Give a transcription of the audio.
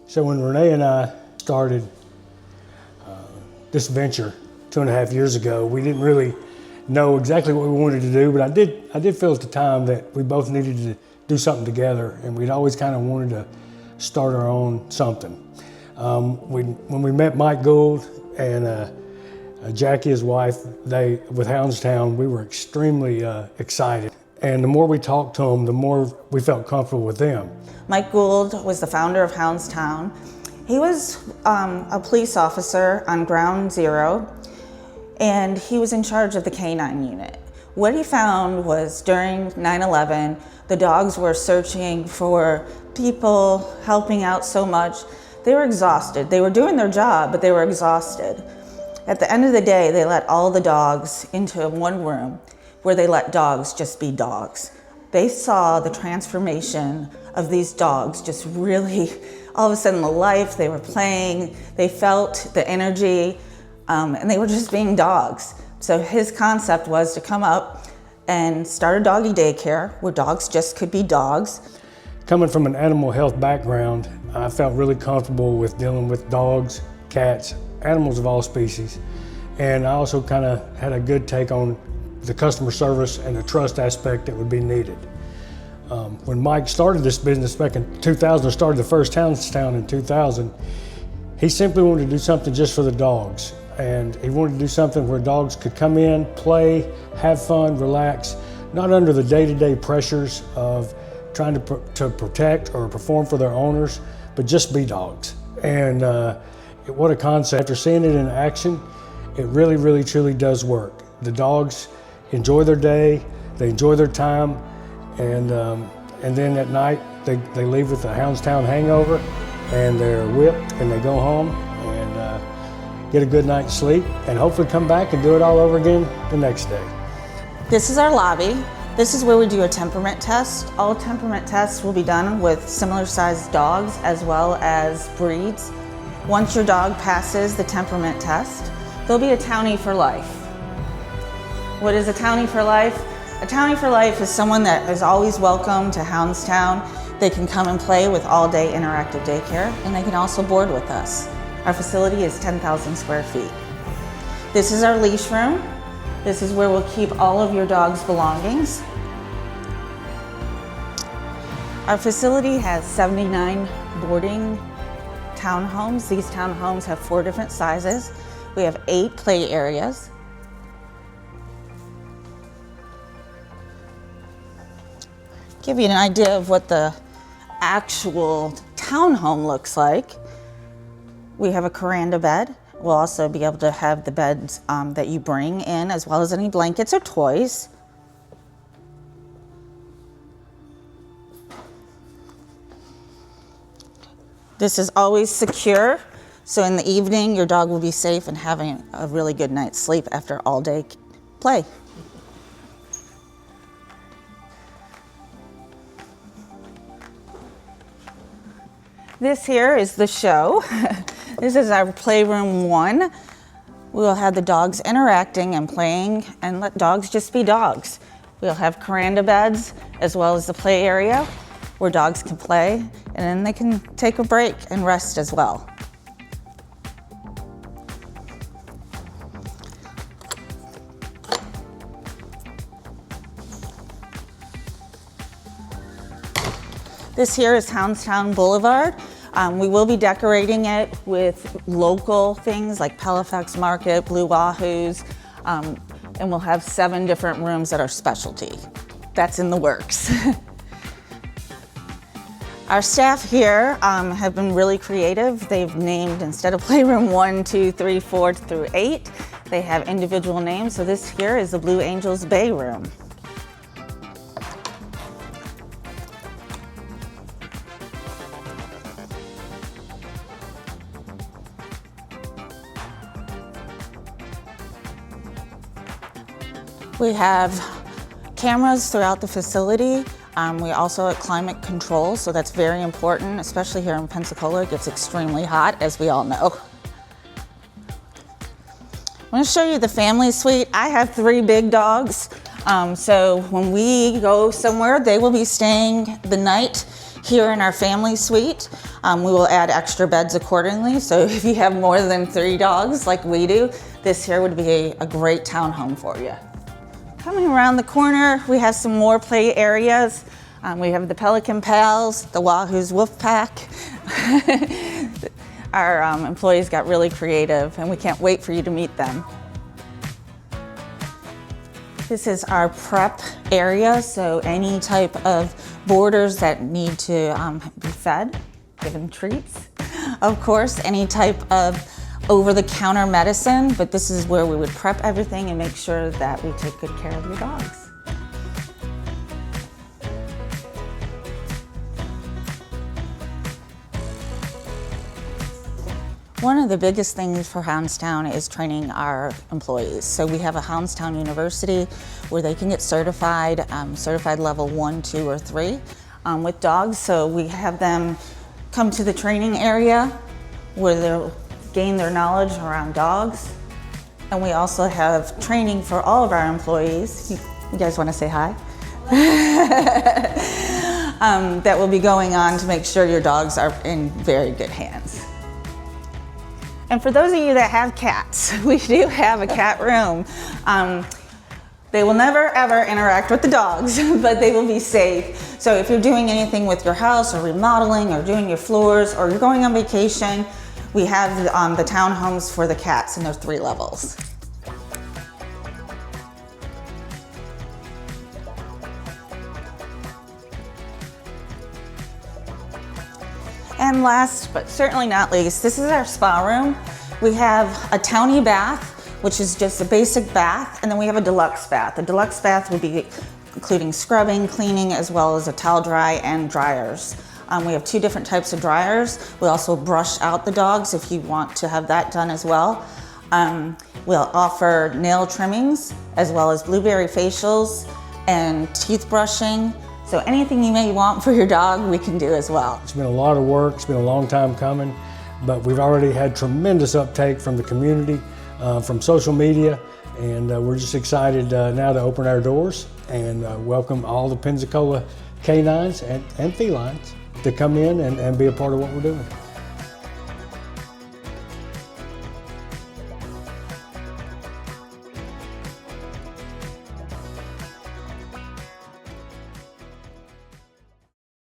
So when Renee and I started this venture 2.5 years ago, we didn't really know exactly what we wanted to do, but I did feel at the time that we both needed to do something together, and we'd always kind of wanted to start our own something. When we met Mike Gould and Jackie, his wife, with Hounds Town, we were extremely excited. And the more we talked to them, the more we felt comfortable with them. Mike Gould was the founder of Hounds Town. He was a police officer on Ground Zero, and he was in charge of the K-9 unit. What he found was during 9/11, the dogs were searching for people, helping out so much. They were exhausted. They were doing their job, but they were exhausted. At the end of the day, they let all the dogs into one room where they let dogs just be dogs. They saw the transformation of these dogs just really, all of a sudden the life, they were playing, they felt the energy, and they were just being dogs. So his concept was to come up and start a doggy daycare where dogs just could be dogs. Coming from an animal health background, I felt really comfortable with dealing with dogs, cats, animals of all species. And I also kind of had a good take on the customer service and the trust aspect that would be needed. When Mike started this business back in 2000, started the first Hounds Town in 2000, he simply wanted to do something just for the dogs. And he wanted to do something where dogs could come in, play, have fun, relax, not under the day-to-day pressures of trying to protect or perform for their owners, but just be dogs. And what a concept. After seeing it in action, it really, really, truly does work. The dogs enjoy their day, they enjoy their time, and then at night, they leave with a Hounds Town hangover, and they're whipped, and they go home and get a good night's sleep, and hopefully come back and do it all over again the next day. This is our lobby. This is where we do a temperament test. All temperament tests will be done with similar sized dogs as well as breeds. Once your dog passes the temperament test, they'll be a townie for life. What is a townie for life? A townie for life is someone that is always welcome to Hounds Town. They can come and play with all-day interactive daycare, and they can also board with us. Our facility is 10,000 square feet. This is our leash room. This is where we'll keep all of your dog's belongings. Our facility has 79 boarding townhomes. These townhomes have 4 different sizes. We have 8 play areas. Give you an idea of what the actual townhome looks like. We have a Caranda bed. We'll also be able to have the beds that you bring in, as well as any blankets or toys. This is always secure, so in the evening your dog will be safe and having a really good night's sleep after all day play. This here is the show. This is our Playroom 1. We'll have the dogs interacting and playing and let dogs just be dogs. We'll have Caranda beds as well as the play area where dogs can play, and then they can take a break and rest as well. This here is Hounds Town Boulevard. We will be decorating it with local things like Halifax Market, Blue Wahoos, and we'll have 7 different rooms that are specialty. That's in the works. Our staff here have been really creative. They've named, instead of Playroom 1, 2, 3, 4 through 8, they have individual names. So this here is the Blue Angels Bay Room. We have cameras throughout the facility. We also have climate control, so that's very important, especially here in Pensacola. It gets extremely hot, as we all know. I'm going to show you the family suite. I have 3 big dogs, so when we go somewhere, they will be staying the night here in our family suite. We will add extra beds accordingly. So if you have more than 3 dogs like we do, this here would be a great townhome for you. Coming around the corner, we have some more play areas. We have the Pelican Pals, the Wahoo's Wolf Pack. Our employees got really creative, and we can't wait for you to meet them. This is our prep area, so any type of boarders that need to be fed, given treats. Of course, any type of over-the-counter medicine, but this is where we would prep everything and make sure that we take good care of your dogs. One of the biggest things for Hounds Town is training our employees. So we have a Hounds Town University where they can get certified, certified level 1, 2, or 3 with dogs. So we have them come to the training area where they'll gain their knowledge around dogs. And we also have training for all of our employees. You guys want to say hi? That will be going on to make sure your dogs are in very good hands. And for those of you that have cats, we do have a cat room. They will never ever interact with the dogs, but they will be safe. So if you're doing anything with your house or remodeling or doing your floors or you're going on vacation, we have the townhomes for the cats, and there's 3 levels. And last, but certainly not least, this is our spa room. We have a towny bath, which is just a basic bath, and then we have a deluxe bath. The deluxe bath would be including scrubbing, cleaning, as well as a towel dry and dryers. We have 2 different types of dryers. We also brush out the dogs if you want to have that done as well. We'll offer nail trimmings, as well as blueberry facials and teeth brushing. So anything you may want for your dog, we can do as well. It's been a lot of work, it's been a long time coming, but we've already had tremendous uptake from the community, from social media, and we're just excited now to open our doors and welcome all the Pensacola canines and felines to come in and be a part of what we're doing.